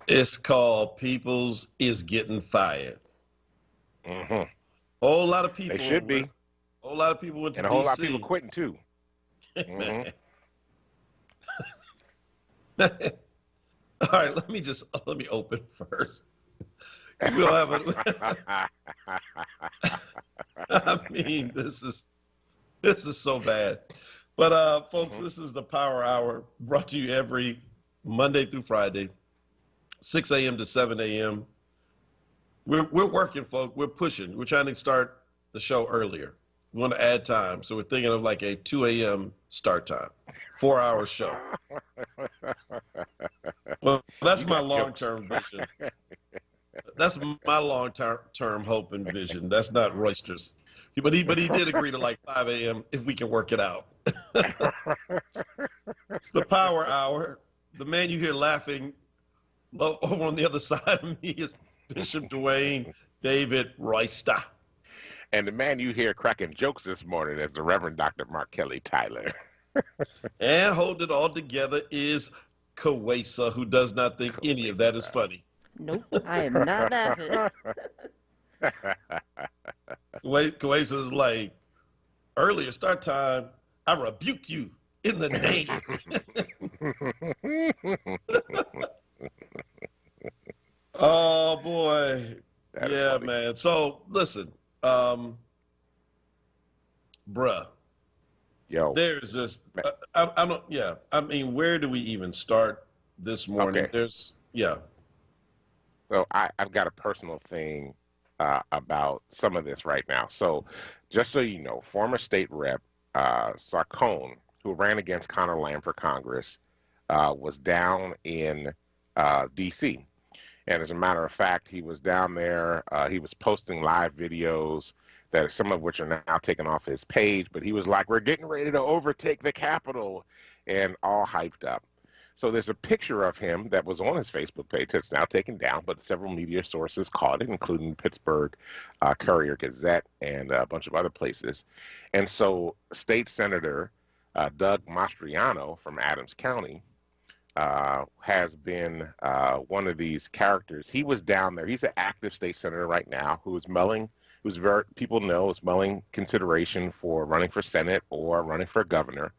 It's called People's is Getting Fired. Hmm. Whole lot of They people should went. be, Whole lot of people went to and a whole lot of people D.C. quitting too. Man. Hmm. All right, let me open first. We'll have a. I mean, this is so bad. But folks, Hmm. this is the Power Hour brought to you every Monday through Friday, 6 a.m. to 7 a.m. We're working, folks. We're pushing. We're trying to start the show earlier. We want to add time, so we're thinking of like a 2 a.m. start time, 4 hour show. Well, that's You my got jokes. long-term vision. That's my long-term hope and vision. That's not Royster's. But he did agree to like 5 a.m. if we can work it out. It's the Power Hour. The man you hear laughing over on the other side of me is Bishop Dwayne David Royster. And the man you hear cracking jokes this morning is the Reverend Dr. Mark Kelly Tyler. And holding it all together is Kawesa, who does not think any of that is Coisa. funny. Nope, I am not laughing. Kawesa is like, earlier start time, I rebuke you in the name. Oh boy. That is Yeah, funny. man. So listen, um, bruh, Yo, there's just ma- I don't yeah. I mean, where do we even start this morning? okay. There's yeah. So I've got a personal thing about some of this right now. So just so you know, former state rep Sarcone, who ran against Connor Lamb for Congress, was down in D.C. And as a matter of fact, he was down there. He was posting live videos that some of which are now taken off his page. But he was like, "We're getting ready to overtake the Capitol," and all hyped up. So there's a picture of him that was on his Facebook page that's now taken down, but several media sources caught it, including Pittsburgh Courier Gazette and a bunch of other places. And so State Senator Doug Mastriano from Adams County has been one of these characters. He was down there. He's an active state senator right now who is mulling, who's very, people know, is mulling consideration for running for Senate or running for governor.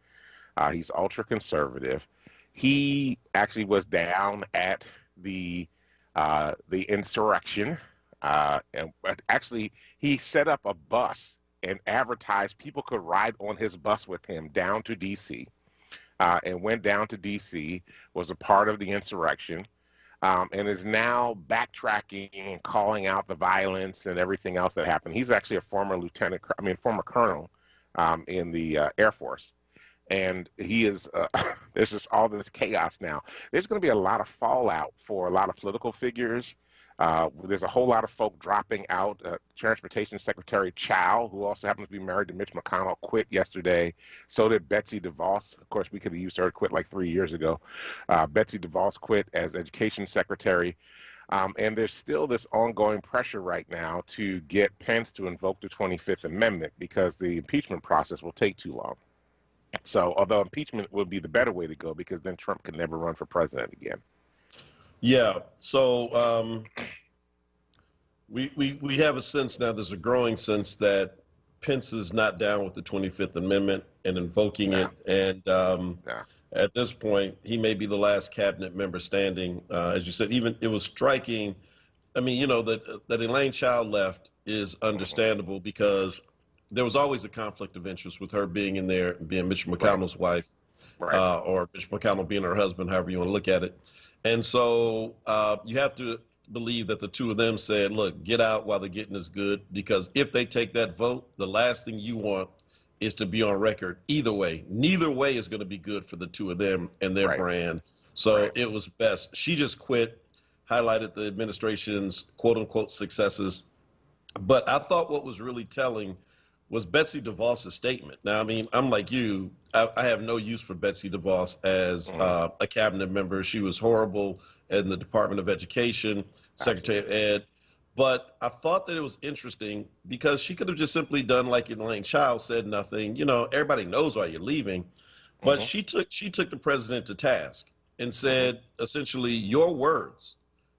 He's ultra conservative. He actually was down at the insurrection, and but actually he set up a bus and advertised people could ride on his bus with him down to D.C. And went down to D.C., was a part of the insurrection, and is now backtracking and calling out the violence and everything else that happened. He's actually a former former colonel in the Air Force. And he is, there's just all this chaos now. There's going to be a lot of fallout for a lot of political figures. There's a whole lot of folk dropping out. Transportation Secretary Chow, who also happens to be married to Mitch McConnell, quit yesterday. So did Betsy DeVos. Of course, we could have used her to quit like 3 years ago. Betsy DeVos quit as Education Secretary. And there's still this ongoing pressure right now to get Pence to invoke the 25th Amendment because the impeachment process will take too long. So, although impeachment would be the better way to go because then Trump could never run for president again. Yeah. So we have a sense now, there's a growing sense that Pence is not down with the 25th Amendment and invoking No, it. And no. at this point, he may be the last cabinet member standing. As you said, even it was striking. I mean, that Elaine Chao left is Hmm. understandable because there was always a conflict of interest with her being in there, being Mitch Right, McConnell's wife, right, or Mitch McConnell being her husband, however you want to look at it. And so you have to believe that the two of them said, look, get out while the getting is good, because if they take that vote, the last thing you want is to be on record either way. Neither way is going to be good for the two of them and their right, brand. So right. it was best. She just quit, highlighted the administration's quote unquote successes. But I thought what was really telling was Betsy DeVos's statement. Now, I mean, I'm like you. I have no use for Betsy DeVos as Hmm. a cabinet member. She was horrible in the Department of Education, Secretary of Absolutely. Ed. But I thought that it was interesting because she could have just simply done like Elaine Childs said, nothing. Everybody knows why you're leaving. But Hmm. she took the president to task and said essentially your words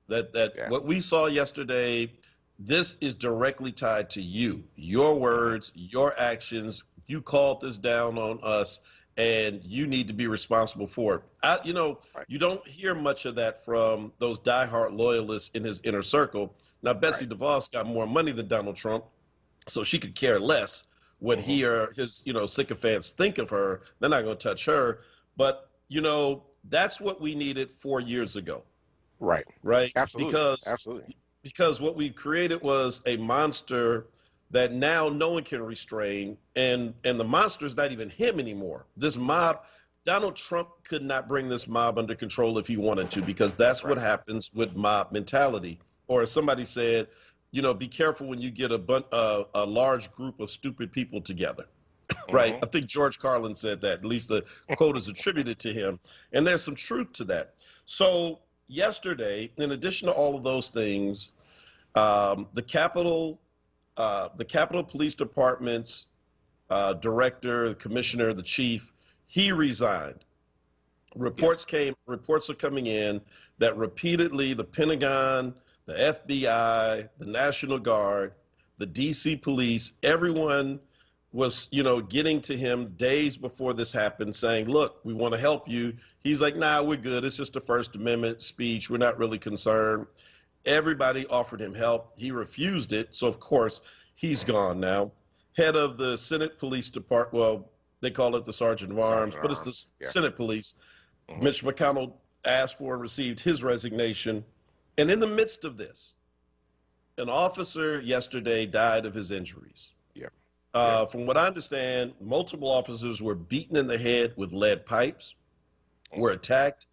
that Yeah. what we saw yesterday, this is directly tied to you, your words, your actions. You called this down on us, and you need to be responsible for it. Right. You don't hear much of that from those diehard loyalists in his inner circle. Now, Betsy Right. DeVos got more money than Donald Trump, so she could care less what he or his, sycophants think of her. They're not going to touch her. But, that's what we needed 4 years ago, Right. right? Absolutely. Absolutely. Because what we created was a monster that now no one can restrain, and the monster is not even him anymore. This mob, Donald Trump could not bring this mob under control if he wanted to, because that's what happens with mob mentality. Or as somebody said, be careful when you get a large group of stupid people together. Right. I think George Carlin said that. At least the quote is attributed to him. And there's some truth to that. So yesterday, in addition to all of those things, the Capitol Police Department's director, the commissioner, the chief, he resigned. Reports are coming in that repeatedly the Pentagon, the FBI, the National Guard, the DC police, everyone was, getting to him days before this happened saying, look, we want to help you. He's like, nah, we're good. It's just a First Amendment speech. We're not really concerned. Everybody offered him help. He refused it. So, of course, he's gone now. Head of the Senate Police Department, well, they call it the Sergeant of Arms, but it's the Senate Police. Mitch McConnell asked for and received his resignation. And in the midst of this, an officer yesterday died of his injuries. From what I understand, multiple officers were beaten in the head with lead pipes, were attacked.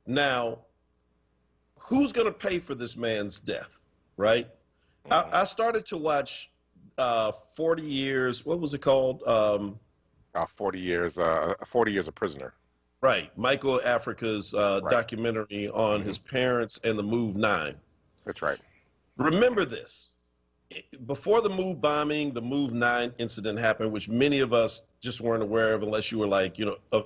Now, who's going to pay for this man's death, right? I started to watch 40 Years, what was it called? 40 Years a Prisoner. Right, Michael Africa's documentary on his parents and the Move 9. That's right. Remember this. Before the Move bombing, the Move 9 incident happened, which many of us just weren't aware of unless you were like,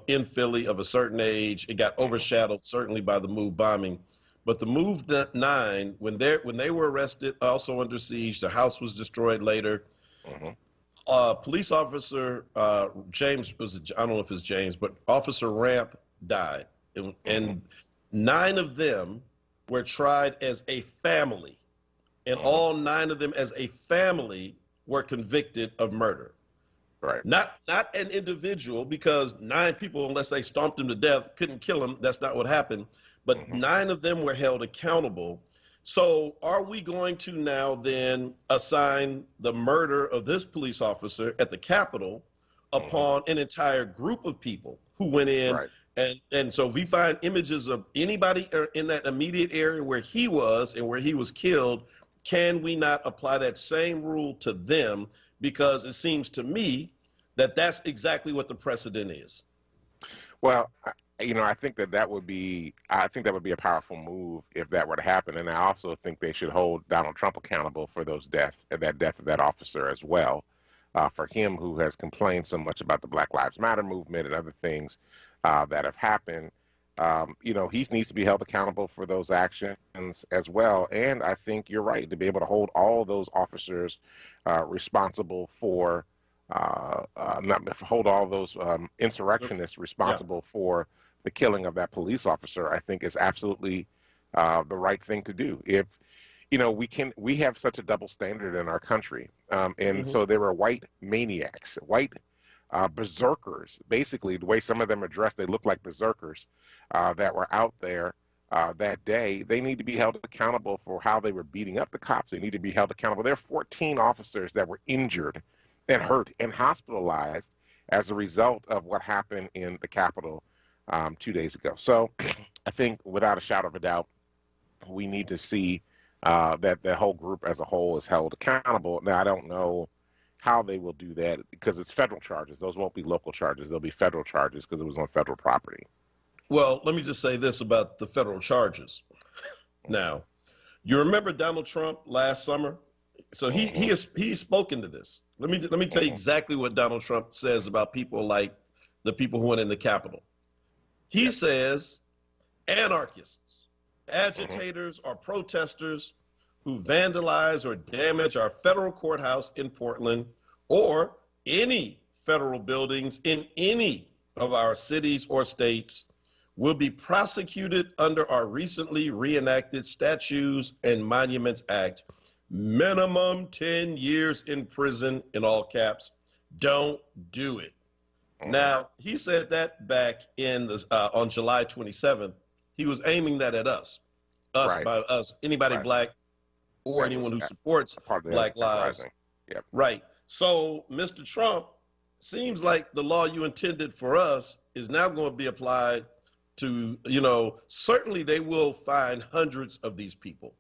in Philly of a certain age. It got overshadowed certainly by the Move bombing. But the Move 9, when they were arrested, also under siege, the house was destroyed later. Police officer James, I don't know if it's James, but Officer Ramp died. And 9 of them were tried as a family. And all 9 of them as a family were convicted of murder. Right. Not an individual, because 9 people, unless they stomped him to death, couldn't kill him. That's not what happened. But 9 of them were held accountable. So are we going to now then assign the murder of this police officer at the Capitol upon an entire group of people who went in? Right. And so if we find images of anybody in that immediate area where he was and where he was killed, can we not apply that same rule to them? Because it seems to me that that's exactly what the precedent is. Well, I think that would be a powerful move if that were to happen. And I also think they should hold Donald Trump accountable for that death of that officer as well. For him, who has complained so much about the Black Lives Matter movement and other things that have happened. He needs to be held accountable for those actions as well. And I think you're right, to be able to hold all those officers responsible for, hold all those insurrectionists responsible for the killing of that police officer, I think is absolutely the right thing to do. If, we have such a double standard in our country. So there were white maniacs, white berserkers. Basically, the way some of them are dressed, they look like berserkers that were out there that day. They need to be held accountable for how they were beating up the cops. They need to be held accountable. There are 14 officers that were injured and hurt and hospitalized as a result of what happened in the Capitol 2 days ago. So I think without a shadow of a doubt, we need to see that the whole group as a whole is held accountable. Now, I don't know how they will do that because it's federal charges. Those won't be local charges. They'll be federal charges because it was on federal property. Well, let me just say this about the federal charges. Now, you remember Donald Trump last summer? So he's spoken to this. Let me tell you exactly what Donald Trump says about people like the people who went in the Capitol. He says anarchists, agitators, or protesters who vandalize or damage our federal courthouse in Portland or any federal buildings in any of our cities or states will be prosecuted under our recently reenacted Statutes and Monuments Act. Minimum 10 years in prison, in all caps. Don't do it. Now, he said that back on July 27th. He was aiming that at us, Right. by us, anybody Right. black or That anyone who was supports part of the Black Lives. uprising. Yep. Right. So, Mr. Trump, seems like the law you intended for us is now going to be applied to, certainly they will find hundreds of these people.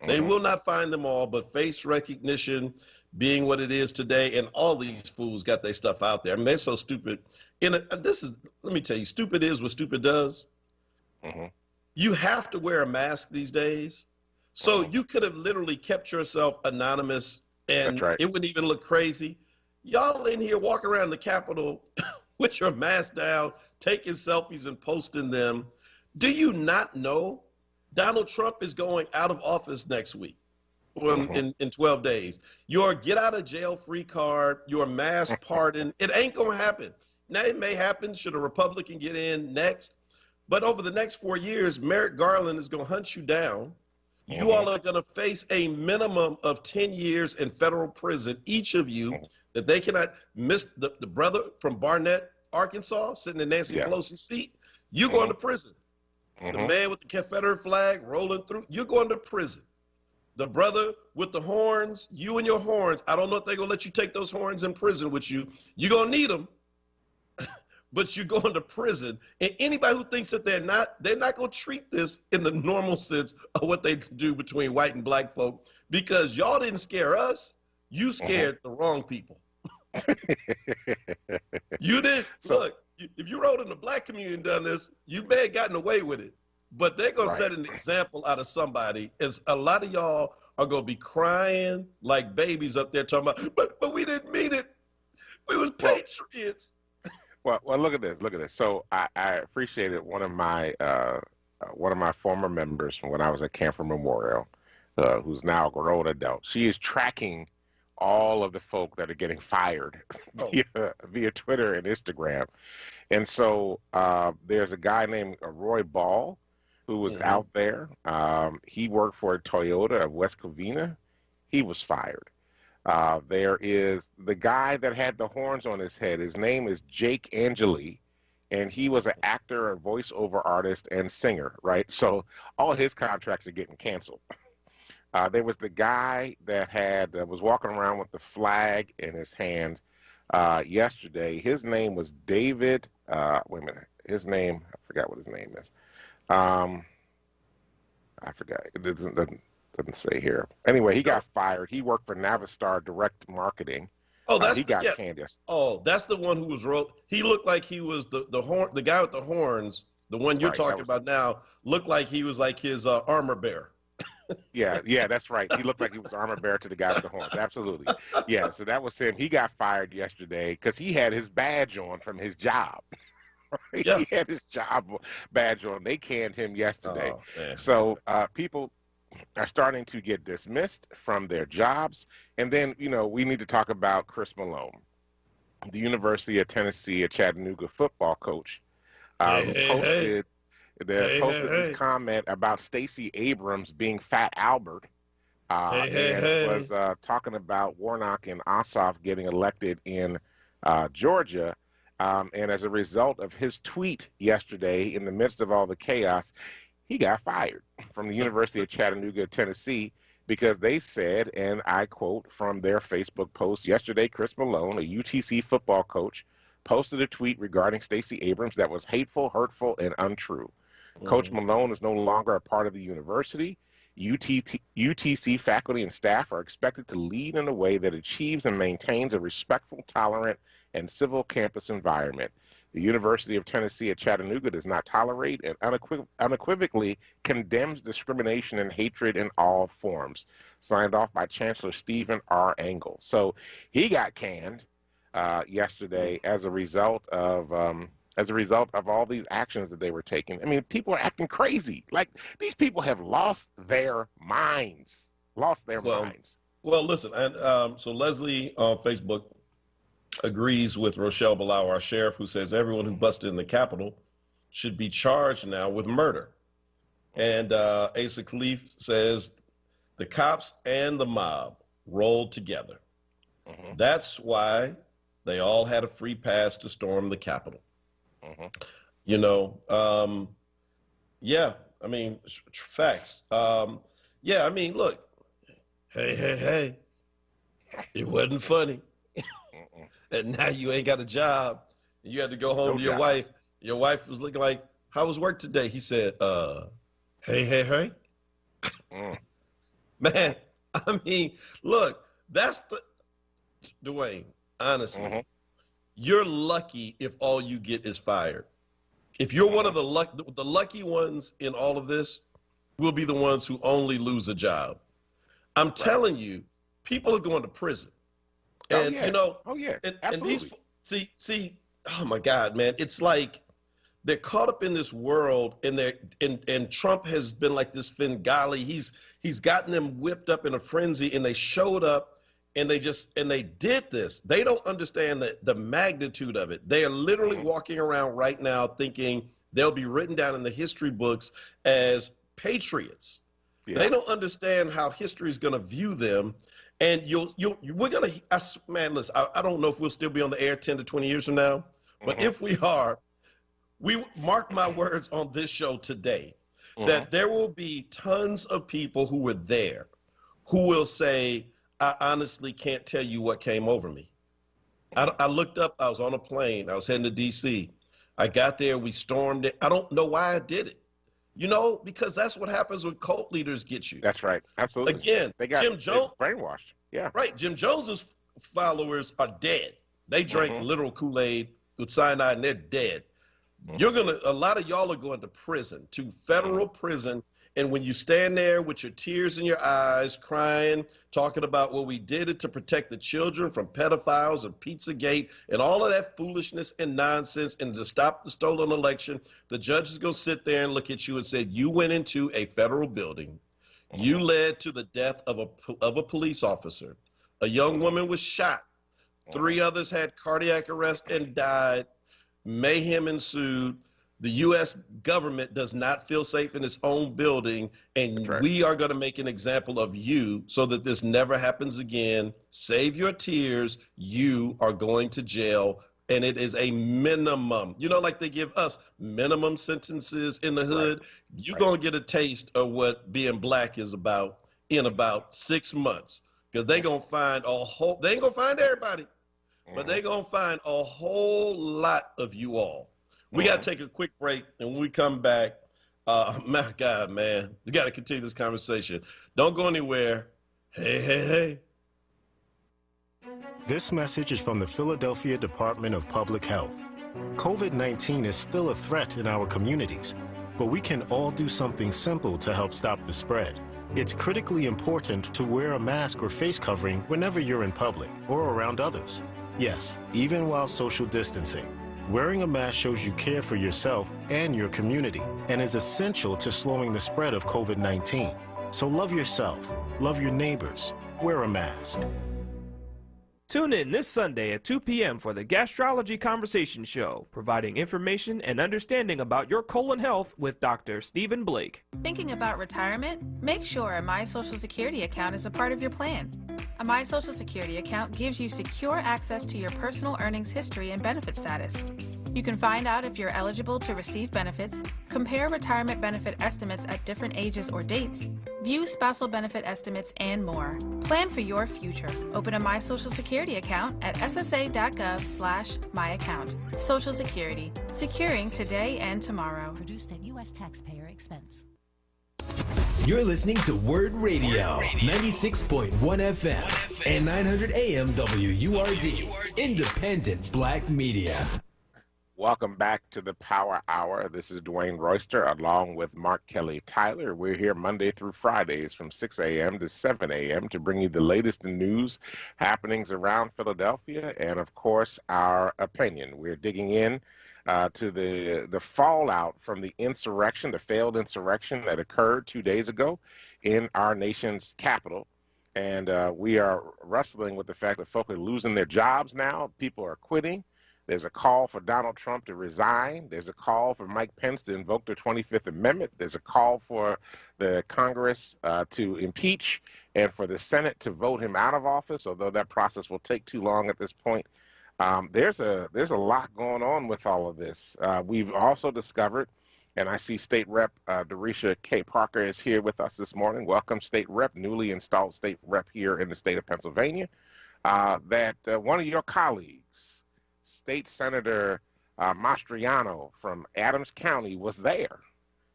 They will not find them all, but face recognition being what it is today, and all these fools got their stuff out there. I mean, they're so stupid. Let me tell you, stupid is what stupid does. You have to wear a mask these days. So you could have literally kept yourself anonymous, and That's right. it wouldn't even look crazy. Y'all in here walking around the Capitol with your mask down, taking selfies and posting them. Do you not know Donald Trump is going out of office next week, in 12 days? Your get out of jail free card, your mass pardon, it ain't going to happen. Now, it may happen should a Republican get in next, but over the next 4 years, Merrick Garland is going to hunt you down. You all are going to face a minimum of 10 years in federal prison, each of you, that they cannot miss. The brother from Barnett, Arkansas, sitting in Nancy Pelosi's seat, you're going to prison. The man with the Confederate flag rolling through, you're going to prison. The brother with the horns, you and your horns, I don't know if they're going to let you take those horns in prison with you. You're going to need them, but you're going to prison. And anybody who thinks that they're not going to treat this in the normal sense of what they do between white and black folk, because y'all didn't scare us. You scared the wrong people. You did. Look, if you rode in the black community and done this, you may have gotten away with it. But they're going to set an example out of somebody. As a lot of y'all are going to be crying like babies up there talking about, but we didn't mean it. We was patriots. Well, look at this. Look at this. So I appreciated one of my former members from when I was at Camphor Memorial, who's now a grown adult. She is tracking all of the folk that are getting fired via Twitter and Instagram. And so there's a guy named Roy Ball who was out there. He worked for Toyota of West Covina. He was fired. There is the guy that had the horns on his head. His name is Jake Angeli, and he was an actor, a voiceover artist, and singer, right? So all his contracts are getting canceled. There was the guy that was walking around with the flag in his hand yesterday. His name was David. Wait a minute. His name, I forgot what his name is. I forgot. It doesn't say here. Anyway, he got fired. He worked for Navistar Direct Marketing. Oh, that's he got canned yesterday. Oh, that's the one who was rolled. He looked like he was the guy with the horns. The one you're talking about now looked like he was like his armor bearer. Yeah, that's right. He looked like he was armor bearer to the guy with the horns. Absolutely. Yeah, so that was him. He got fired yesterday because he had his badge on from his job. He had his job badge on. They canned him yesterday. So people are starting to get dismissed from their jobs. And then, we need to talk about Chris Malone, the University of Tennessee at Chattanooga football coach, who posted this comment about Stacey Abrams being Fat Albert, and was talking about Warnock and Ossoff getting elected in Georgia. And as a result of his tweet yesterday, in the midst of all the chaos, he got fired from the University of Chattanooga, Tennessee, because they said, and I quote from their Facebook post yesterday, Chris Malone, a UTC football coach, posted a tweet regarding Stacey Abrams that was hateful, hurtful, and untrue. Coach Malone is no longer a part of the university. UTC faculty and staff are expected to lead in a way that achieves and maintains a respectful, tolerant, and civil campus environment. The University of Tennessee at Chattanooga does not tolerate and unequivocally condemns discrimination and hatred in all forms. Signed off by Chancellor Stephen R. Engel. So he got canned yesterday as a result of as a result of all these actions that they were taking. I mean, people are acting crazy. Like, these people have lost their minds. Lost their minds. Well, listen, and so Leslie on Facebook agrees with Rochelle Bilal, our sheriff, who says everyone who busted in the Capitol should be charged now with murder. And Asa Khalif says the cops and the mob rolled together. That's why they all had a free pass to storm the Capitol. You know, yeah, I mean, facts. Yeah, I mean, look, hey, it wasn't funny. And now you ain't got a job. And you had to go home to your wife. Your wife was looking like, how was work today? He said, hey. Man, I mean, look, that's the, Dwayne, honestly, you're lucky if all you get is fired. If you're one of the lucky ones in all of this, will be the ones who only lose a job. I'm telling you, people are going to prison. And, you know, and these, see, oh my God, man, it's like they're caught up in this world, and Trump has been like this Fingali. He's gotten them whipped up in a frenzy, and they showed up and they did this. They don't understand the magnitude of it. They are literally walking around right now thinking they'll be written down in the history books as patriots. They don't understand how history is going to view them. And we're going to, man, listen, I don't know if we'll still be on the air 10 to 20 years from now, but if we are, we mark my words on this show today, that there will be tons of people who were there who will say, I honestly can't tell you what came over me. I looked up, I was on a plane, I was heading to DC. I got there, we stormed it. I don't know why I did it. You know, because that's what happens when cult leaders get you. That's right. Absolutely. Again, Jim Jones brainwashed. Yeah. Right. Jim Jones's followers are dead. They drank literal Kool-Aid with cyanide and they're dead. A lot of y'all are going to prison, to federal prison. And when you stand there with your tears in your eyes, crying, talking about, well, we did it to protect the children from pedophiles and Pizzagate and all of that foolishness and nonsense and to stop the stolen election, the judge is going to sit there and look at you and say, you went into a federal building. You led to the death of a police officer. A young woman was shot. 3 others had cardiac arrest and died. Mayhem ensued. The U.S. government does not feel safe in its own building, and we are going to make an example of you so that this never happens again. Save your tears. You are going to jail, and it is a minimum. You know, like they give us minimum sentences in the hood. You're going to get a taste of what being black is about in about 6 months, because they're going to find they ain't going to find everybody, but they're going to find a whole lot of you all. We got to take a quick break, and when we come back, my God, man, we got to continue this conversation. Don't go anywhere. Hey. This message is from the Philadelphia Department of Public Health. COVID-19 is still a threat in our communities, but we can all do something simple to help stop the spread. It's critically important to wear a mask or face covering whenever you're in public or around others. Yes, even while social distancing. Wearing a mask shows you care for yourself and your community and is essential to slowing the spread of COVID-19. So love yourself, love your neighbors, wear a mask. Tune in this Sunday at 2 p.m. for the Gastrology Conversation Show, providing information and understanding about your colon health with Dr. Stephen Blake. Thinking about retirement? Make sure a My Social Security account is a part of your plan. A My Social Security account gives you secure access to your personal earnings history and benefit status. You can find out if you're eligible to receive benefits, compare retirement benefit estimates at different ages or dates, view spousal benefit estimates, and more. Plan for your future. Open a My Social Security account at ssa.gov/myaccount. Social Security, securing today and tomorrow. Produced at U.S. taxpayer expense. You're listening to WURD Radio, 96.1 FM and 900 AM WURD, independent black media. Welcome back to the Power Hour. This is Dwayne Royster along with Mark Kelly Tyler. We're here Monday through Fridays from 6 a.m. to 7 a.m. to bring you the latest in news, happenings around Philadelphia, and of course, our opinion. We're digging in to the fallout from the insurrection, the failed insurrection that occurred 2 days ago in our nation's capital. And we are wrestling with the fact that folk are losing their jobs now. People are quitting. There's a call for Donald Trump to resign. There's a call for Mike Pence to invoke the 25th Amendment. There's a call for the Congress to impeach and for the Senate to vote him out of office, although that process will take too long at this point. There's a lot going on with all of this. We've also discovered, and I see State Rep Dorisha K. Parker is here with us this morning. Welcome, State Rep, newly installed State Rep here in the state of Pennsylvania, that one of your colleagues, State Senator Mastriano from Adams County, was there,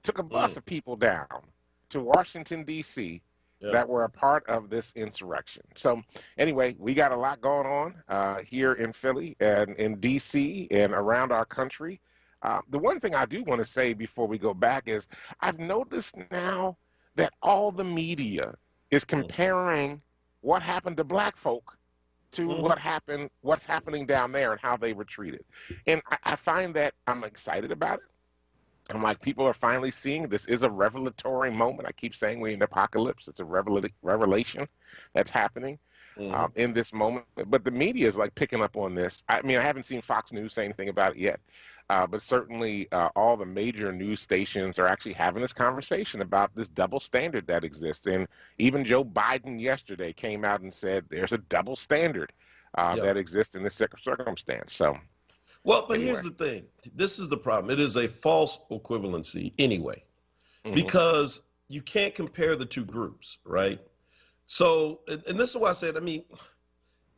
took a bus of people down to Washington, D.C., that were a part of this insurrection. So anyway, we got a lot going on here in Philly and in D.C. and around our country. The one thing I do want to say before we go back is I've noticed now that all the media is comparing what happened to black folk to what's happening down there and how they were treated. And I find that I'm excited about it. I'm like, people are finally seeing this is a revelatory moment. I keep saying we're in the apocalypse. It's a revelation that's happening in this moment. But the media is like picking up on this. I mean, I haven't seen Fox News say anything about it yet. But certainly all the major news stations are actually having this conversation about this double standard that exists. And even Joe Biden yesterday came out and said there's a double standard that exists in this circumstance. So, well, but here's the thing. This is the problem. It is a false equivalency anyway, because you can't compare the two groups, right? So, and this is why I said, I mean,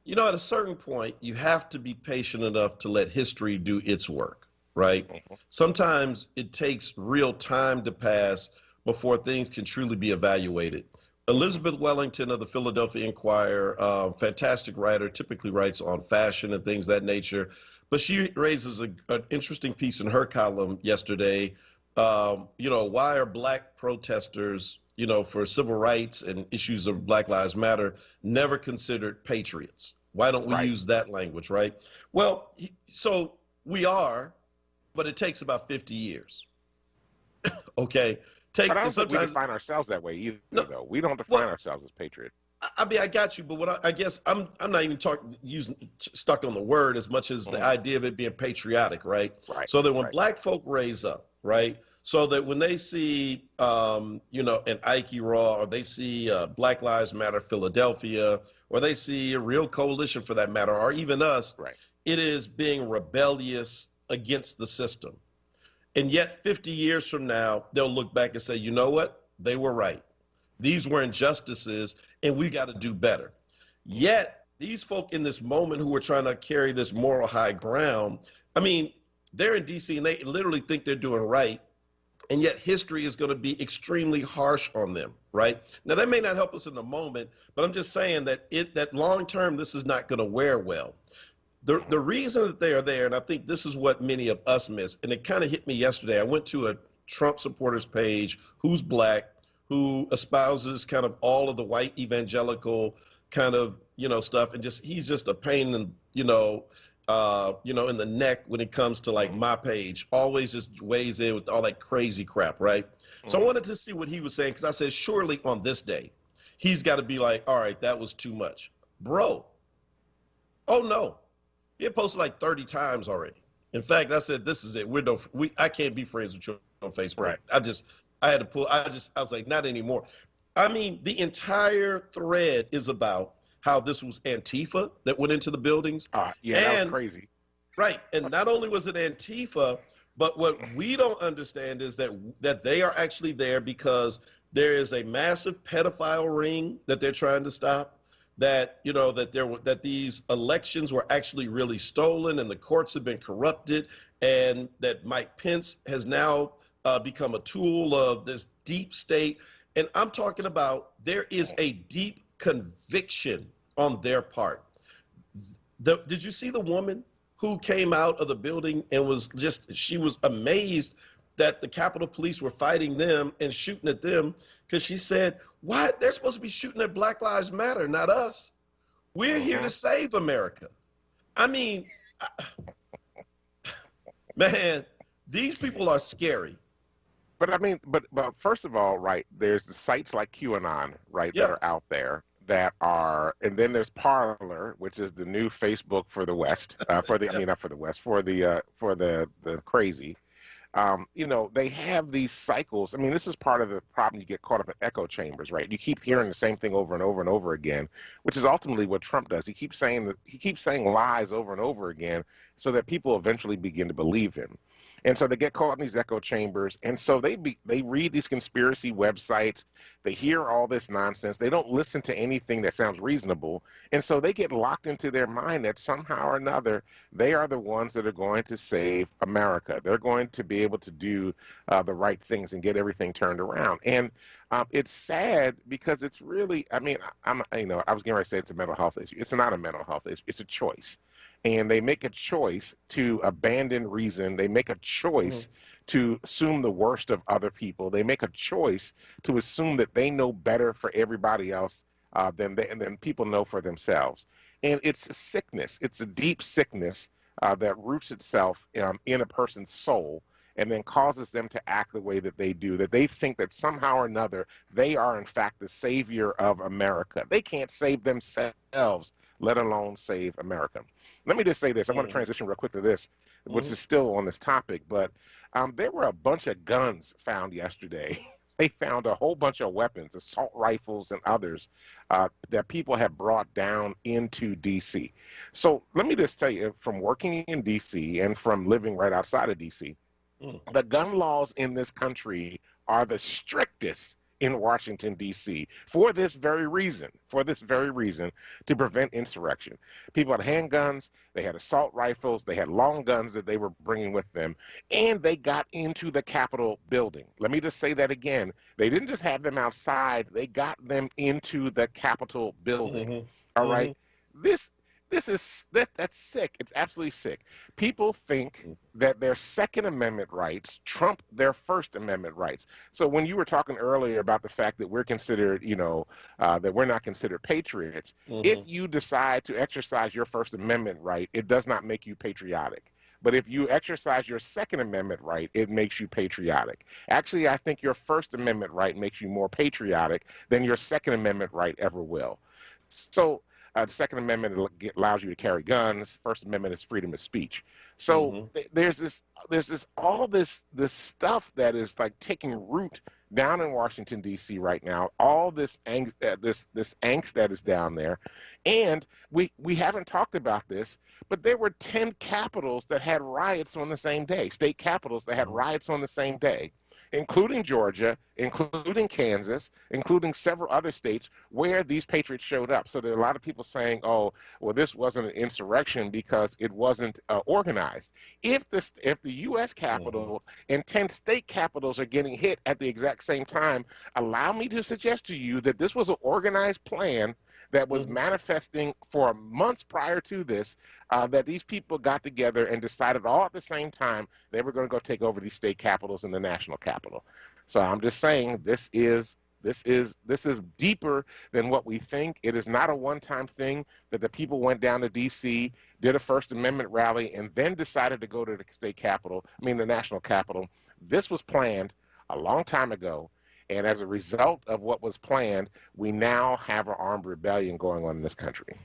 you know, at a certain point, you have to be patient enough to let history do its work, right? Sometimes it takes real time to pass before things can truly be evaluated. Elizabeth Wellington of the Philadelphia Inquirer, fantastic writer, typically writes on fashion and things of that nature, but she raises an interesting piece in her column yesterday. You know, why are black protesters, you know, for civil rights and issues of Black Lives Matter never considered patriots? Why don't we use that language, right? Well, so we are, but it takes about 50 years. Okay. But I don't think we define ourselves that way either, though. We don't define ourselves as patriots. I mean, I got you, but what I guess I'm not even stuck on the word as much as the idea of it being patriotic, right? So that when black folk raise up, right? So that when they see, you know, an Ike Raw, or they see Black Lives Matter Philadelphia, or they see a real coalition for that matter, or even us, it is being rebellious against the system. And yet 50 years from now, they'll look back and say, you know what? They were right. These were injustices, and we got to do better. Yet these folk in this moment who are trying to carry this moral high ground, I mean, they're in D.C. and they literally think they're doing right. And yet history is going to be extremely harsh on them, right? Now, that may not help us in the moment, but I'm just saying that that long term, this is not going to wear well. The reason that they are there, and I think this is what many of us miss, and it kind of hit me yesterday. I went to a Trump supporters page, who's black, who espouses kind of all of the white evangelical kind of, you know, stuff, and he's just a pain in, you know, in the neck when it comes to like my page, always just weighs in with all that crazy crap, right? So I wanted to see what he was saying, because I said, surely on this day, he's got to be like, all right, that was too much. Bro, oh no, he had posted like 30 times already. In fact, I said, this is it. I can't be friends with you on Facebook. I was like, not anymore. I mean, the entire thread is about how this was Antifa that went into the buildings. That was crazy. Right, and not only was it Antifa, but what we don't understand is that they are actually there because there is a massive pedophile ring that they're trying to stop. That, you know, that these elections were actually really stolen and the courts have been corrupted, and that Mike Pence has now become a tool of this deep state. And I'm talking about there is a deep conviction on their part. Did you see the woman who came out of the building and she was amazed that the Capitol Police were fighting them and shooting at them, because she said, what? They're supposed to be shooting at Black Lives Matter, not us. We're here to save America. I mean, Man, these people are scary. But I mean, but first of all, right? There's the sites like QAnon, right, that Yeah. are out there that are, and then there's Parler, which is the new Facebook for the West, for the, I mean, not for the West, for the crazy. You know, they have these cycles. I mean, this is part of the problem. You get caught up in echo chambers, right? You keep hearing the same thing over and over and over again, which is ultimately what Trump does. He keeps saying lies over and over again, so that people eventually begin to believe him. And so they get caught in these echo chambers, and so they read these conspiracy websites. They hear all this nonsense. They don't listen to anything that sounds reasonable, and so they get locked into their mind that somehow or another they are the ones that are going to save America. They're going to be able to do the right things and get everything turned around. And it's sad because it's really, I mean, I was getting ready to say it's a mental health issue. It's not a mental health issue. It's a choice. And they make a choice to abandon reason. They make a choice to assume the worst of other people. They make a choice to assume that they know better for everybody else than people know for themselves. And it's a sickness. It's a deep sickness that roots itself in a person's soul and then causes them to act the way that they do, that they think that somehow or another they are, in fact, the savior of America. They can't save themselves, let alone save America. Let me just say this. I'm going to transition real quick to this, which is still on this topic, but there were a bunch of guns found yesterday. They found a whole bunch of weapons, assault rifles and others, that people have brought down into D.C. So let me just tell you, from working in D.C. and from living right outside of D.C., the gun laws in this country are the strictest in Washington, D.C., for this very reason, to prevent insurrection. People had handguns, they had assault rifles, they had long guns that they were bringing with them, and they got into the Capitol building. Let me just say that again. They didn't just have them outside, they got them into the Capitol building. All right? That's sick. It's absolutely sick. People think that their Second Amendment rights trump their First Amendment rights. So when you were talking earlier about the fact that we're considered, that we're not considered patriots, if you decide to exercise your First Amendment right, it does not make you patriotic. But if you exercise your Second Amendment right, it makes you patriotic. Actually, I think your First Amendment right makes you more patriotic than your Second Amendment right ever will. So the Second Amendment allows you to carry guns. First Amendment is freedom of speech. So there's all this stuff that is like taking root down in Washington D.C. right now. All this angst that is down there, and we haven't talked about this, but there were 10 capitals that had riots on the same day. State capitals that had riots on the same day, including Georgia, including Kansas, including several other states where these patriots showed up. So there are a lot of people saying, oh, well, this wasn't an insurrection because it wasn't organized. If the U.S. Capitol and 10 state capitals are getting hit at the exact same time, allow me to suggest to you that this was an organized plan that was manifesting for months prior to this, that these people got together and decided all at the same time they were going to go take over these state capitals and the national capital. So I'm just saying this is deeper than what we think. It is not a one-time thing that the people went down to D.C., did a First Amendment rally, and then decided to go to the national capital. This was planned a long time ago. And as a result of what was planned, we now have an armed rebellion going on in this country.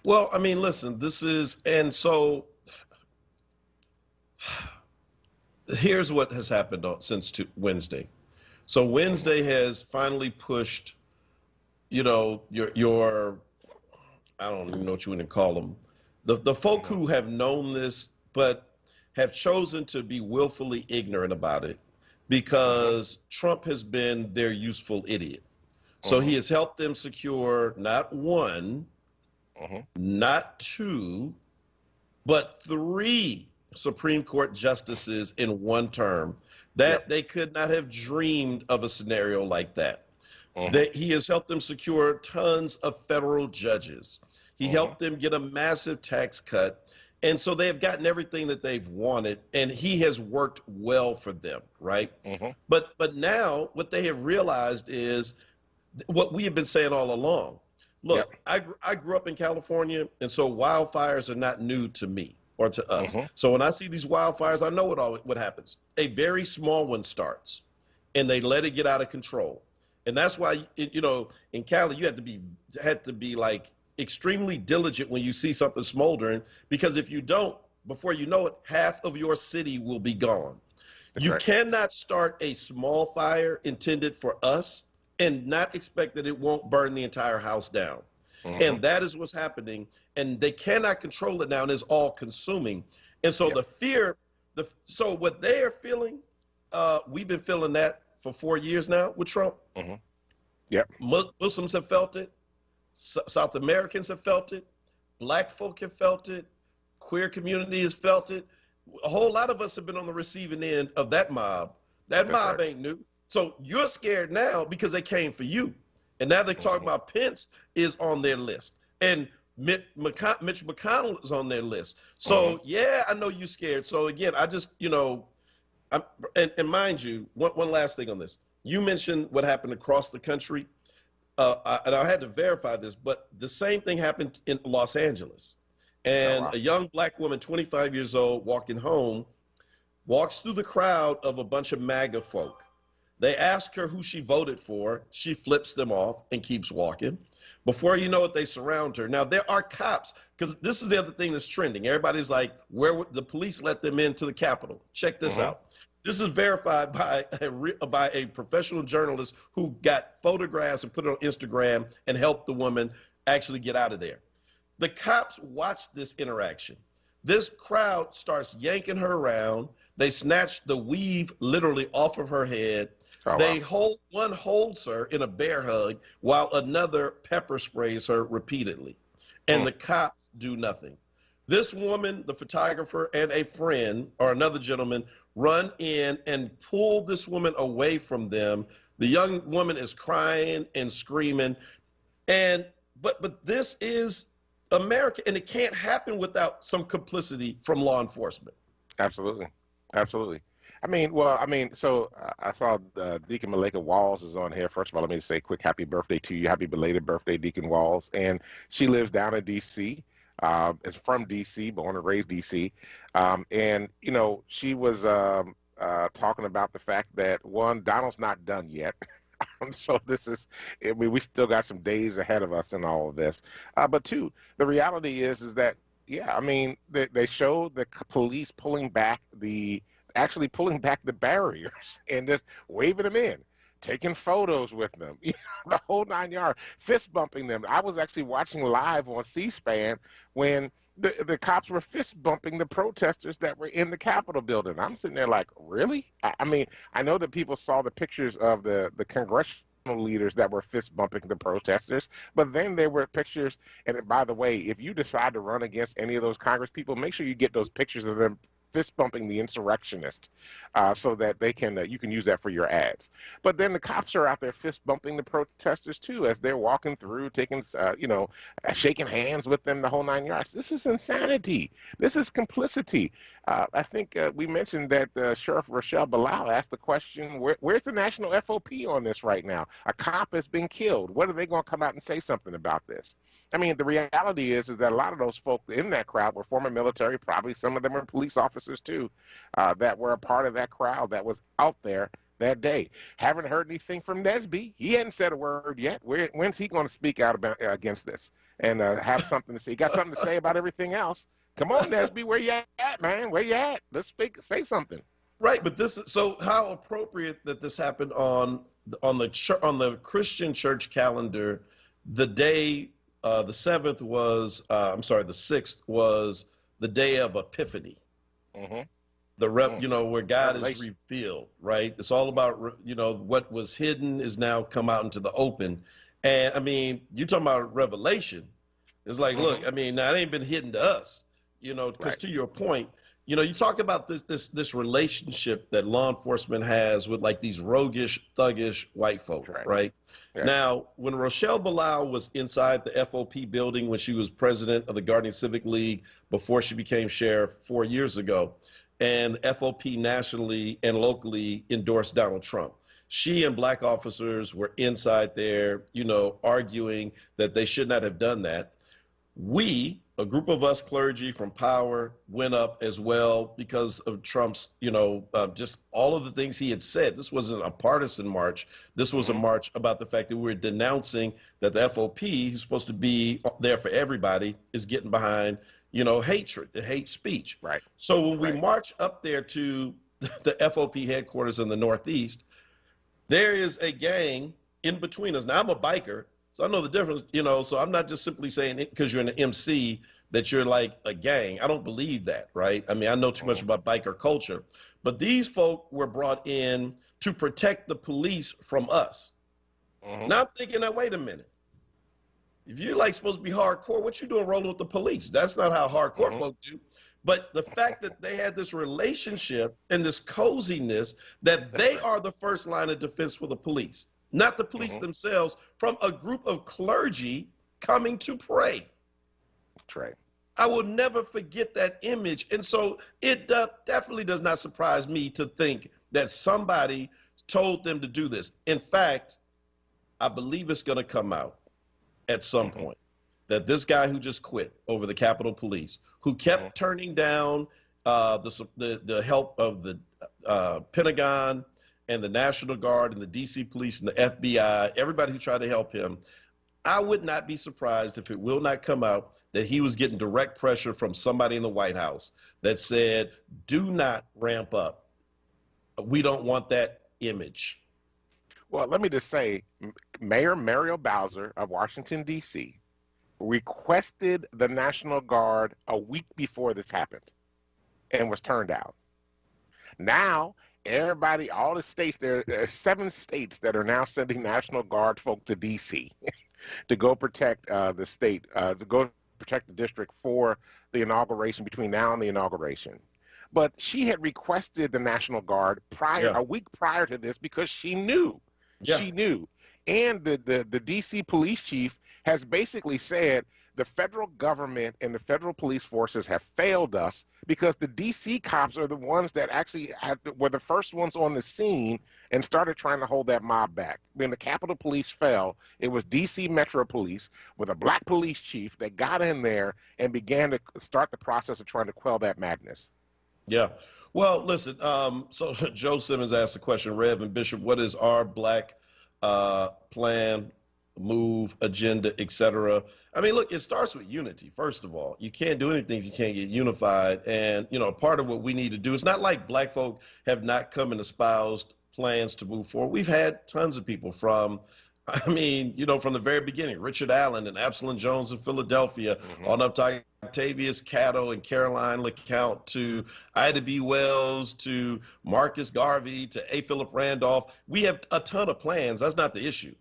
Well, I mean, listen, so here's what has happened since Wednesday. So Wednesday has finally pushed, your I don't even know what you want to call them, the folk who have known this but have chosen to be willfully ignorant about it, because Trump has been their useful idiot. So he has helped them secure not one, not two, but 3 Supreme Court justices in one term. They could not have dreamed of a scenario like that. He has helped them secure tons of federal judges. He helped them get a massive tax cut. And so they have gotten everything that they've wanted, and he has worked well for them, right? But now what they have realized is what we have been saying all along. Look, I grew up in California, and so wildfires are not new to me or to us. So when I see these wildfires, I know what happens. A very small one starts, and they let it get out of control. And that's why, in Cali, you had to be like extremely diligent when you see something smoldering, because if you don't, before you know it, half of your city will be gone. You cannot start a small fire intended for us and not expect that it won't burn the entire house down. And that is what's happening. And they cannot control it now, and it's all consuming. And so the fear, so what they are feeling, we've been feeling that for 4 years now with Trump. Muslims have felt it. South Americans have felt it. Black folk have felt it. Queer community has felt it. A whole lot of us have been on the receiving end of that mob. That mob ain't new. So you're scared now because they came for you. And now they're talking about Pence is on their list. And Mitch McConnell is on their list. So, yeah, I know you're scared. So, again, I just, and mind you, one last thing on this. You mentioned what happened across the country. And I had to verify this, but the same thing happened in Los Angeles. And a young black woman, 25 years old, walking home, walks through the crowd of a bunch of MAGA folk. They ask her who she voted for. She flips them off and keeps walking. Before you know it, they surround her. Now, there are cops, because this is the other thing that's trending. Everybody's like, where would the police let them into the Capitol? Check this out. This is verified by a professional journalist who got photographs and put it on Instagram and helped the woman actually get out of there. The cops watched this interaction. This crowd starts yanking her around. They snatch the weave literally off of her head. One holds her in a bear hug while another pepper sprays her repeatedly. And the cops do nothing. This woman, the photographer, and a friend or another gentleman run in and pull this woman away from them. The young woman is crying and screaming. But this is America, and it can't happen without some complicity from law enforcement. Absolutely. So I saw Deacon Malika Walls is on here. First of all, let me say a quick happy birthday to you. Happy belated birthday, Deacon Walls. And she lives down in D.C. Is from D.C., born and raised D.C. And, she was talking about the fact that, one, Donald's not done yet. So we still got some days ahead of us in all of this. But two, the reality is that, they show the police pulling back the barriers and just waving them in, taking photos with them, the whole 9 yards, fist bumping them. I was actually watching live on C-SPAN when the cops were fist bumping the protesters that were in the Capitol building. I'm sitting there like, really? I know that people saw the pictures of the congressional leaders that were fist bumping the protesters, but then there were pictures. And by the way, if you decide to run against any of those Congress people, make sure you get those pictures of them fist bumping the insurrectionist, so that they can you can use that for your ads. But then the cops are out there fist bumping the protesters too as they're walking through, taking shaking hands with them, the whole 9 yards. This is insanity. This is complicity. I think we mentioned that Sheriff Rochelle Bilal asked the question, where's the national FOP on this right now? A cop has been killed. When are they going to come out and say something about this? The reality is that a lot of those folks in that crowd were former military, probably some of them were police officers too, that were a part of that crowd that was out there that day. Haven't heard anything from Nesby. He hadn't said a word yet. When's he going to speak out against this and have something to say? He got something to say about everything else. Come on, Nesby, where you at, man? Where you at? Let's say something. Right, but so how appropriate that this happened on the Christian church calendar. The day, the 7th was, the 6th was the day of Epiphany. Where God is revealed, right? It's all about, what was hidden is now come out into the open. And you're talking about revelation. It's like, look, now it ain't been hidden to us, because to your point, you talk about this relationship that law enforcement has with like these roguish, thuggish white folk, right? Yeah. Now, when Rochelle Bilal was inside the FOP building when she was president of the Guardian Civic League before she became sheriff 4 years ago, and the FOP nationally and locally endorsed Donald Trump, she and black officers were inside there, arguing that they should not have done that. We, a group of us clergy from Power, went up as well because of Trump's, just all of the things he had said. This wasn't a partisan march. This was a march about the fact that we were denouncing that the FOP, who's supposed to be there for everybody, is getting behind, hatred, the hate speech. Right. So when we march up there to the FOP headquarters in the Northeast, there is a gang in between us. Now, I'm a biker, so I know the difference, so I'm not just simply saying it because you're an MC that you're like a gang. I don't believe that, right? I mean, I know too much about biker culture. But these folk were brought in to protect the police from us. Now I'm thinking, now, wait a minute. If you're like supposed to be hardcore, what you doing rolling with the police? That's not how hardcore folk do. But the fact that they had this relationship and this coziness that they are the first line of defense for the police, not the police themselves, from a group of clergy coming to pray. That's right. I will never forget that image. And so it definitely does not surprise me to think that somebody told them to do this. In fact, I believe it's going to come out at some point that this guy who just quit over the Capitol Police, who kept turning down the help of the Pentagon and the National Guard and the DC Police and the FBI, everybody who tried to help him, I would not be surprised if it will not come out that he was getting direct pressure from somebody in the White House that said, do not ramp up. We don't want that image. Well, let me just say, Mayor Muriel Bowser of Washington, D.C., requested the National Guard a week before this happened and was turned out. Now, everybody, all the states, there are 7 states that are now sending National Guard folk to D.C. to go protect the state, to go protect the district for the inauguration, between now and the inauguration. But she had requested the National Guard a week prior to this because she knew. She knew. And the D.C. police chief has basically said the federal government and the federal police forces have failed us because the D.C. cops are the ones that actually were the first ones on the scene and started trying to hold that mob back. When the Capitol Police fell, it was D.C. Metro Police with a black police chief that got in there and began to start the process of trying to quell that madness. Yeah. Well, listen, so Joe Simmons asked the question, Rev and Bishop, what is our black plan, move, agenda, etc.? I mean, look, it starts with unity, first of all. You can't do anything if you can't get unified. And, part of what we need to do, it's not like black folk have not come and espoused plans to move forward. We've had tons of people from the very beginning, Richard Allen and Absalom Jones in Philadelphia, on up to Octavius Catto and Caroline LeCount, to Ida B. Wells, to Marcus Garvey, to A. Philip Randolph. We have a ton of plans. That's not the issue.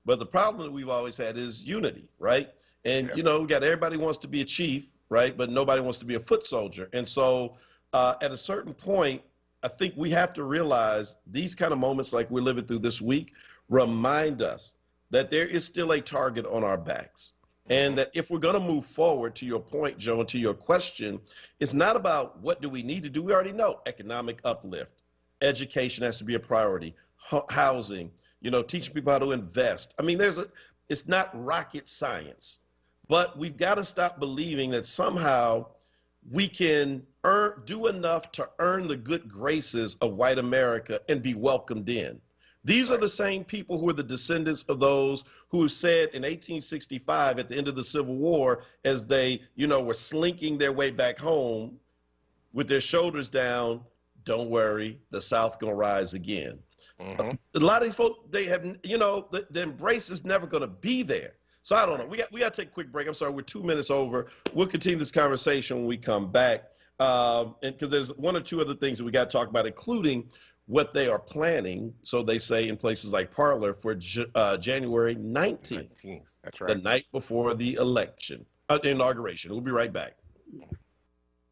But the problem that we've always had is unity, right? And, we got everybody wants to be a chief, right? But nobody wants to be a foot soldier. And so at a certain point, I think we have to realize these kind of moments like we're living through this week remind us that there is still a target on our backs. And that if we're going to move forward, to your point, Joe, and to your question, it's not about what do we need to do. We already know economic uplift. Education has to be a priority. Housing, teaching people how to invest. I mean, it's not rocket science, but we've got to stop believing that somehow we can do enough to earn the good graces of white America and be welcomed in. These are the same people who are the descendants of those who said in 1865 at the end of the Civil War, as they, were slinking their way back home with their shoulders down, don't worry, the South gonna rise again. A lot of these folks, they have, the embrace is never gonna be there. So I don't know. We got to take a quick break. I'm sorry, we're 2 minutes over. We'll continue this conversation when we come back. And because there's 1 or 2 other things that we got to talk about, including what they are planning, so they say in places like Parler, for January 19th. That's right. The night before the election, inauguration. We'll be right back.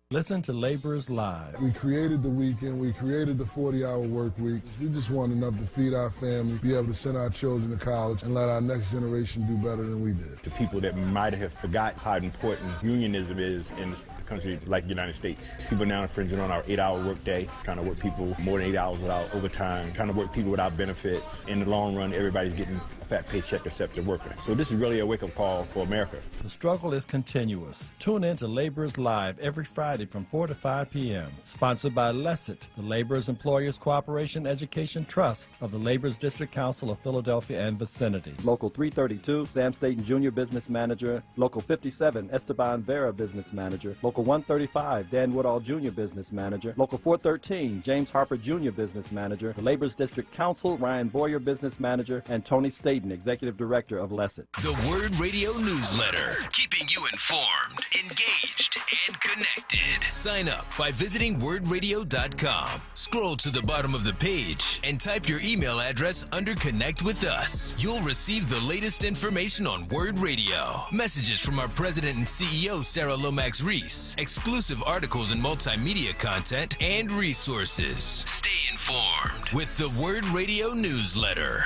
Listen to Laborers Live. We created the weekend. We created the 40-hour work week. We just want enough to feed our family, be able to send our children to college, and let our next generation do better than we did. To people that might have forgot how important unionism is in a country like the United States. People now infringing on our 8-hour workday, trying to work people more than 8 hours without overtime, trying to work people without benefits. In the long run, everybody's getting fat paycheck except they're working. So this is really a wake-up call for America. The struggle is continuous. Tune in to Laborers Live every Friday from 4 to 5 p.m. Sponsored by LESIT, the Laborers Employers Cooperation Education Trust of the Laborers District Council of Philadelphia and vicinity. Local 332, Sam Staten Jr. Business Manager. Local 57, Esteban Vera Business Manager. Local 135, Dan Woodall Jr. Business Manager. Local 413, James Harper Jr. Business Manager. The Laborers District Council, Ryan Boyer Business Manager, and Tony Staten, Executive Director of LESIT. The WURD Radio Newsletter, keeping you informed, engaged, and connected. Sign up by visiting wordradio.com. Scroll to the bottom of the page and type your email address under Connect with Us. You'll receive the latest information on WURD Radio, messages from our President and CEO, Sarah Lomax-Reese, exclusive articles and multimedia content, and resources. Stay informed with the WURD Radio Newsletter.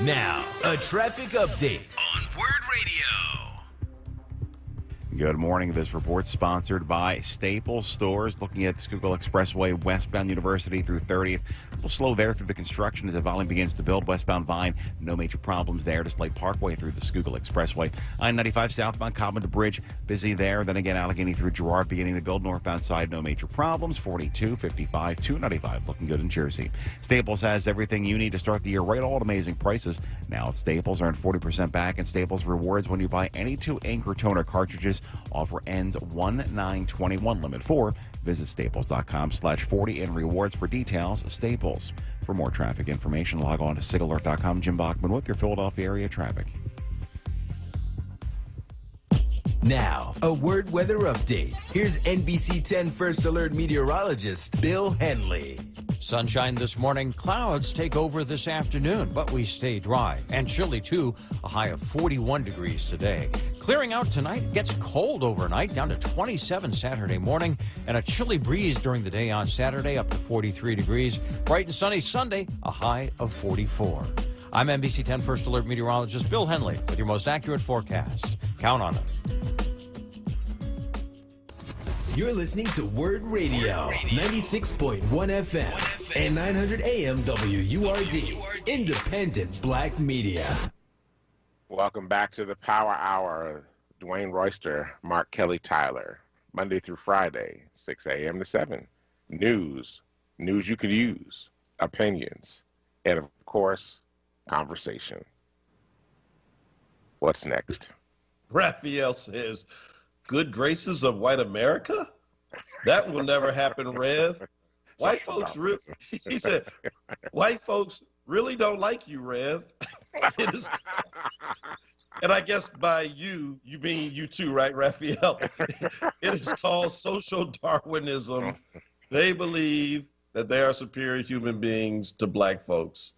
Now, a traffic update on WURD Radio. Good morning. This report sponsored by Staples Stores. Looking at Schuylkill Expressway, westbound University through 30th. A little slow there through the construction as the volume begins to build. Westbound Vine, no major problems there. Just Lake Parkway through the Schuylkill Expressway. I-95 southbound Cobbin to Bridge, busy there. Then again, Allegheny through Girard beginning to build. Northbound side, no major problems. 42, 55, 295, looking good in Jersey. Staples has everything you need to start the year right, all at amazing prices. Now at Staples, earn 40% back in Staples rewards when you buy any 2 ink or toner cartridges. Offer ends 1/9/21, limit 4. Visit staples.com/40 and rewards for details. Staples. For more traffic information, log on to sigalert.com. Jim Bachman with your Philadelphia area traffic. Now, a WURD weather update. Here's NBC 10 First Alert meteorologist Bill Henley. Sunshine this morning, clouds take over this afternoon, but we stay dry and chilly too, a high of 41 degrees today. Clearing out tonight, it gets cold overnight, down to 27 Saturday morning, and a chilly breeze during the day on Saturday, up to 43 degrees. Bright and sunny Sunday, a high of 44. I'm NBC 10 First Alert meteorologist Bill Henley with your most accurate forecast. Count on it. You're listening to WURD Radio, 96.1 FM and 900 AM WURD, independent black media. Welcome back to the Power Hour. Dwayne Royster, Mark Kelly Tyler, Monday through Friday, 6 a.m. to 7. News you could use, opinions, and of course, conversation. What's next? Raphael says, good graces of white America? That will never happen, Rev. White folks, he said, white folks really don't like you, Rev. And I guess by you mean you too, right, Raphael? It is called social Darwinism. They believe that they are superior human beings to black folks.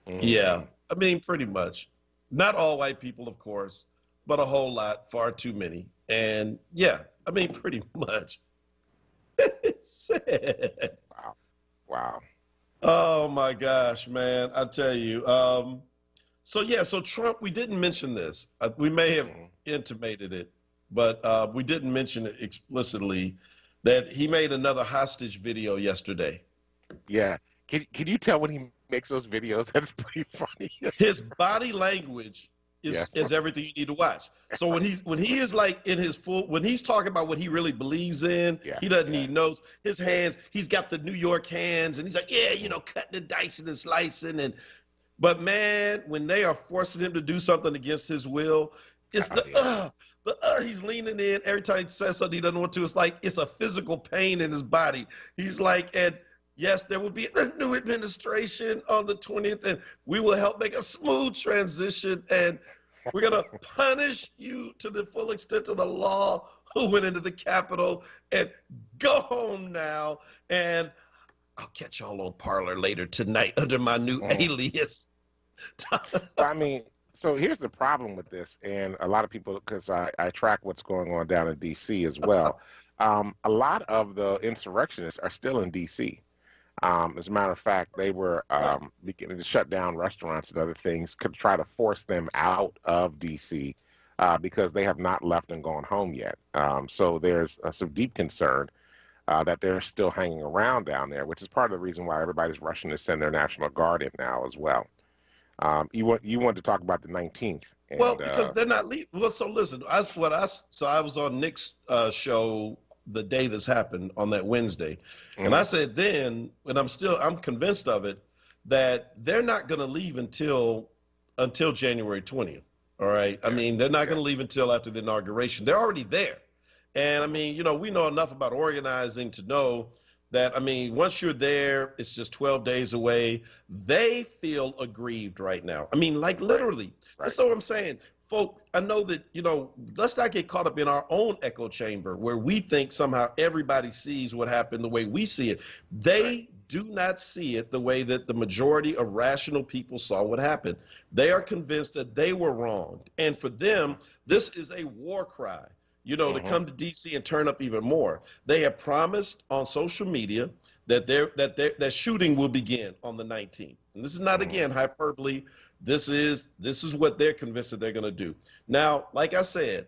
Yeah, I mean, pretty much. Not all white people, of course, but a whole lot, far too many. And yeah, I mean, pretty much. Wow. Oh my gosh, man. I tell you. So Trump, we didn't mention this. We may have intimated it, but we didn't mention it explicitly that he made another hostage video yesterday. Yeah. Can you tell when he makes those videos? That's pretty funny. His body language is everything you need to watch. So when he is like in his when he's talking about what he really believes in, he doesn't need notes. His hands, he's got the New York hands, and he's like, cutting and dicing and slicing. But man, when they are forcing him to do something against his will, it's he's leaning in every time he says something he doesn't want to. It's like it's a physical pain in his body. He's like, and yes, there will be a new administration on the 20th, and we will help make a smooth transition, and we're going to punish you to the full extent of the law who went into the Capitol, and go home now, and I'll catch y'all on Parler later tonight under my new alias. I mean, so here's the problem with this, and a lot of people, because I track what's going on down in D.C. as well, a lot of the insurrectionists are still in D.C. As a matter of fact, they were beginning to shut down restaurants and other things, could try to force them out of D.C. Because they have not left and gone home yet. So there's some deep concern that they're still hanging around down there, which is part of the reason why everybody's rushing to send their National Guard in now as well. You wanted to talk about the 19th. And, well, because they're not leaving. Well, so listen, I was on Nick's show the day this happened on that Wednesday, and I said then, and I'm convinced of it, that they're not going to leave until January 20th. All right. I mean, they're not going to leave until after the inauguration. They're already there. And I mean, you know, we know enough about organizing to know that, I mean, once you're there, it's just 12 days away. They feel aggrieved right now. I mean, like literally. That's what I'm saying. Folk, I know that, you know, let's not get caught up in our own echo chamber where we think somehow everybody sees what happened the way we see it. They do not see it the way that the majority of rational people saw what happened. They are convinced that they were wronged. And for them, this is a war cry, you know, to come to D.C. and turn up even more. They have promised on social media that that shooting will begin on the 19th. And this is not, again, hyperbole. This is what they're convinced that they're going to do. Now, like I said,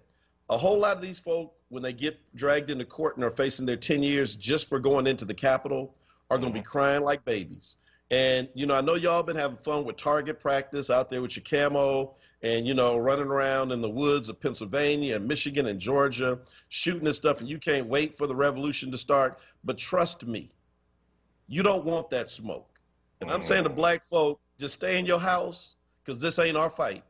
a whole lot of these folk, when they get dragged into court and are facing their 10 years just for going into the Capitol, are going to be crying like babies. And, you know, I know y'all been having fun with target practice out there with your camo and, you know, running around in the woods of Pennsylvania and Michigan and Georgia, shooting and stuff, and you can't wait for the revolution to start. But trust me, you don't want that smoke. And I'm saying to black folk, just stay in your house, because this ain't our fight.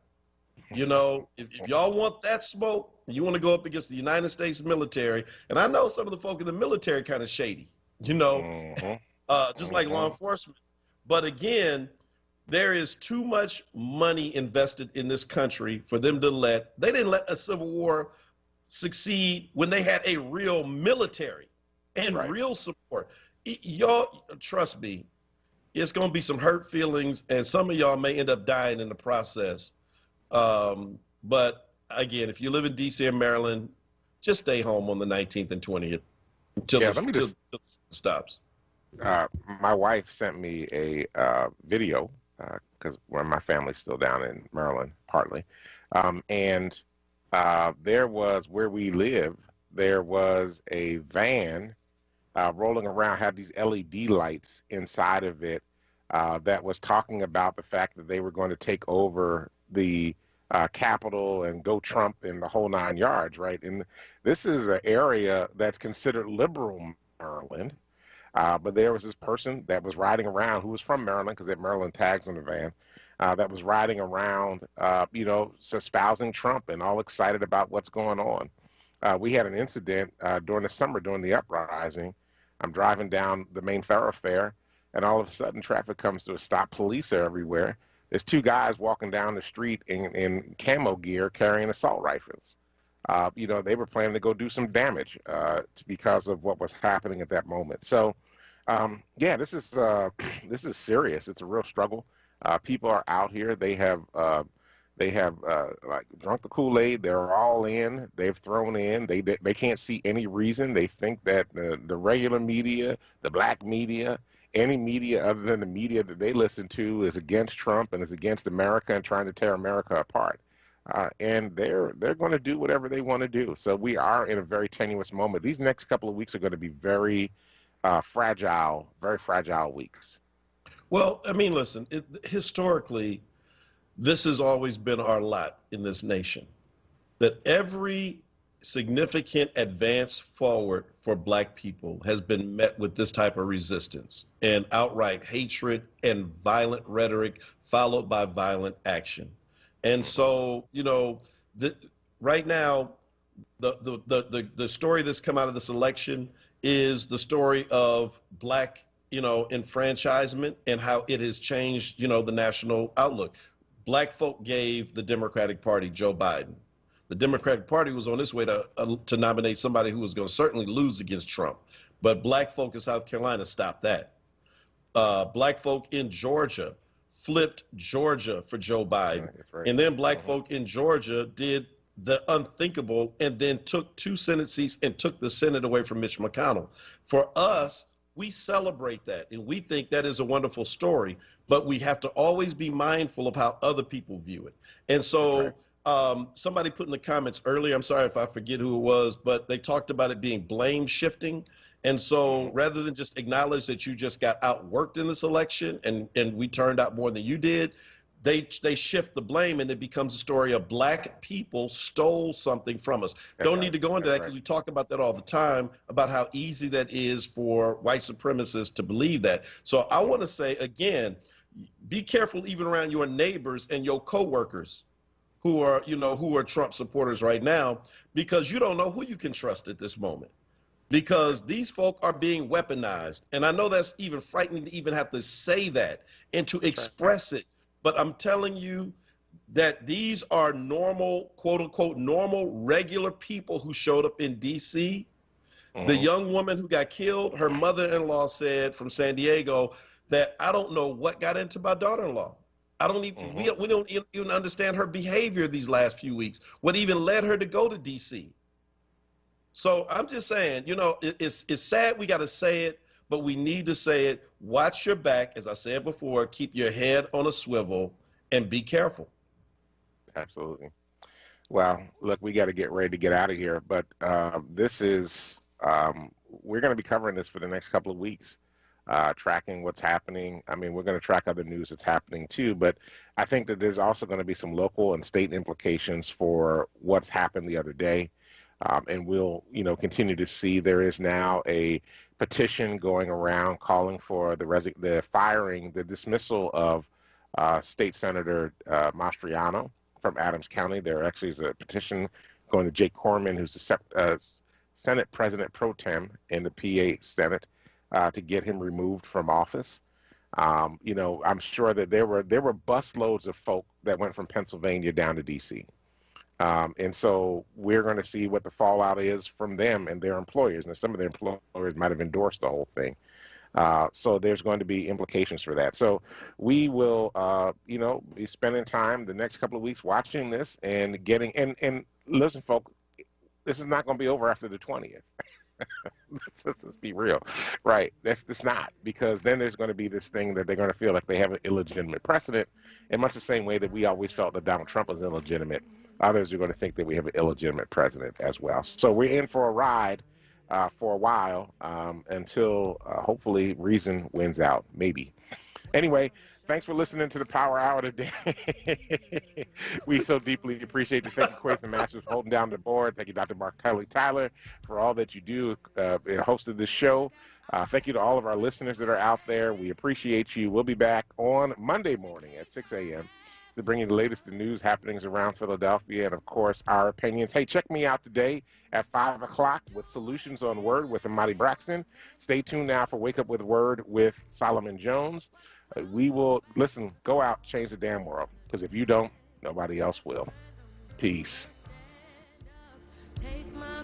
You know, if y'all want that smoke, you want to go up against the United States military, and I know some of the folk in the military kind of shady, you know, just like law enforcement. But again, there is too much money invested in this country for them to they didn't let a civil war succeed when they had a real military and real support. Y'all, trust me, it's going to be some hurt feelings, and some of y'all may end up dying in the process. But again, if you live in D.C. or Maryland, just stay home on the 19th and 20th until it stops. My wife sent me a video, because my family's still down in Maryland, partly. And there was, where we live, there was a van rolling around, had these LED lights inside of it that was talking about the fact that they were going to take over the Capitol and go Trump and the whole 9 yards, right? And this is an area that's considered liberal Maryland. But there was this person that was riding around who was from Maryland, because they had Maryland tags on the van, that was riding around, you know, espousing Trump and all excited about what's going on. We had an incident during the summer, during the uprising. I'm driving down the main thoroughfare, and all of a sudden traffic comes to a stop. Police are everywhere. There's two guys walking down the street in camo gear carrying assault rifles. You know, they were planning to go do some damage because of what was happening at that moment. So, yeah, this is serious. It's a real struggle. People are out here. They have like drunk the Kool-Aid. They're all in. They've thrown in. They can't see any reason. They think that the regular media, the black media, any media other than the media that they listen to is against Trump and is against America and trying to tear America apart. And they're going to do whatever they want to do. So we are in a very tenuous moment. These next couple of weeks are going to be very fragile weeks. Well, I mean, listen, historically, this has always been our lot in this nation, that every significant advance forward for black people has been met with this type of resistance and outright hatred and violent rhetoric followed by violent action. And so, you know, right now, the story that's come out of this election is the story of black, you know, enfranchisement and how it has changed, you know, the national outlook. Black folk gave the Democratic Party Joe Biden. The Democratic Party was on its way to nominate somebody who was going to certainly lose against Trump. But black folk in South Carolina stopped that. Black folk in Georgia flipped Georgia for Joe Biden. Right. And then black folk in Georgia did the unthinkable and then took 2 Senate seats and took the Senate away from Mitch McConnell. For us, we celebrate that and we think that is a wonderful story, but we have to always be mindful of how other people view it. And so Somebody put in the comments earlier, I'm sorry if I forget who it was, but they talked about it being blame shifting. And so rather than just acknowledge that you just got outworked in this election and we turned out more than you did, they shift the blame and it becomes a story of black people stole something from us. Don't need to go into that because we talk about that all the time, about how easy that is for white supremacists to believe that. So I want to say, again, be careful even around your neighbors and your coworkers who are, who are Trump supporters right now, because you don't know who you can trust at this moment. Because these folk are being weaponized. And I know that's even frightening to even have to say that and to express it. But I'm telling you that these are normal, quote unquote, normal, regular people who showed up in D.C. The young woman who got killed, her mother-in-law said from San Diego that I don't know what got into my daughter-in-law. I don't even, we don't even understand her behavior these last few weeks. What even led her to go to D.C.? So I'm just saying, it's sad we got to say it, but we need to say it. Watch your back, as I said before, keep your head on a swivel and be careful. Absolutely. Well, look, we got to get ready to get out of here, but this is, we're going to be covering this for the next couple of weeks, tracking what's happening. I mean, we're going to track other news that's happening too, but I think that there's also going to be some local and state implications for what's happened the other day. And we'll, continue to see there is now a petition going around calling for the dismissal of State Senator Mastriano from Adams County. There actually is a petition going to Jake Corman, who's the Senate President pro tem in the PA Senate, to get him removed from office. I'm sure that there were busloads of folk that went from Pennsylvania down to D.C. And so we're going to see what the fallout is from them and their employers. And some of their employers might have endorsed the whole thing. So there's going to be implications for that. So we will, be spending time the next couple of weeks watching this and getting, and listen, folks, this is not going to be over after the 20th. Let's be real. Right. That's just not, because then there's going to be this thing that they're going to feel like they have an illegitimate precedent, in much the same way that we always felt that Donald Trump was illegitimate. Others are going to think that we have an illegitimate president as well. So we're in for a ride for a while until hopefully reason wins out, maybe. Anyway, thanks for listening to the Power Hour today. We so deeply appreciate the Thank you, Quays and Masters, for holding down the board. Thank you, Dr. Mark Kelly Tyler, for all that you do in hosting this show. Thank you to all of our listeners that are out there. We appreciate you. We'll be back on Monday morning at 6 a.m. to bring you the latest news happenings around Philadelphia and, of course, our opinions. Hey, check me out today at 5 o'clock with Solutions on Word with Amadi Braxton. Stay tuned now for Wake Up with Word with Solomon Jones. We will, go out, change the damn world, because if you don't, nobody else will. Peace. Take my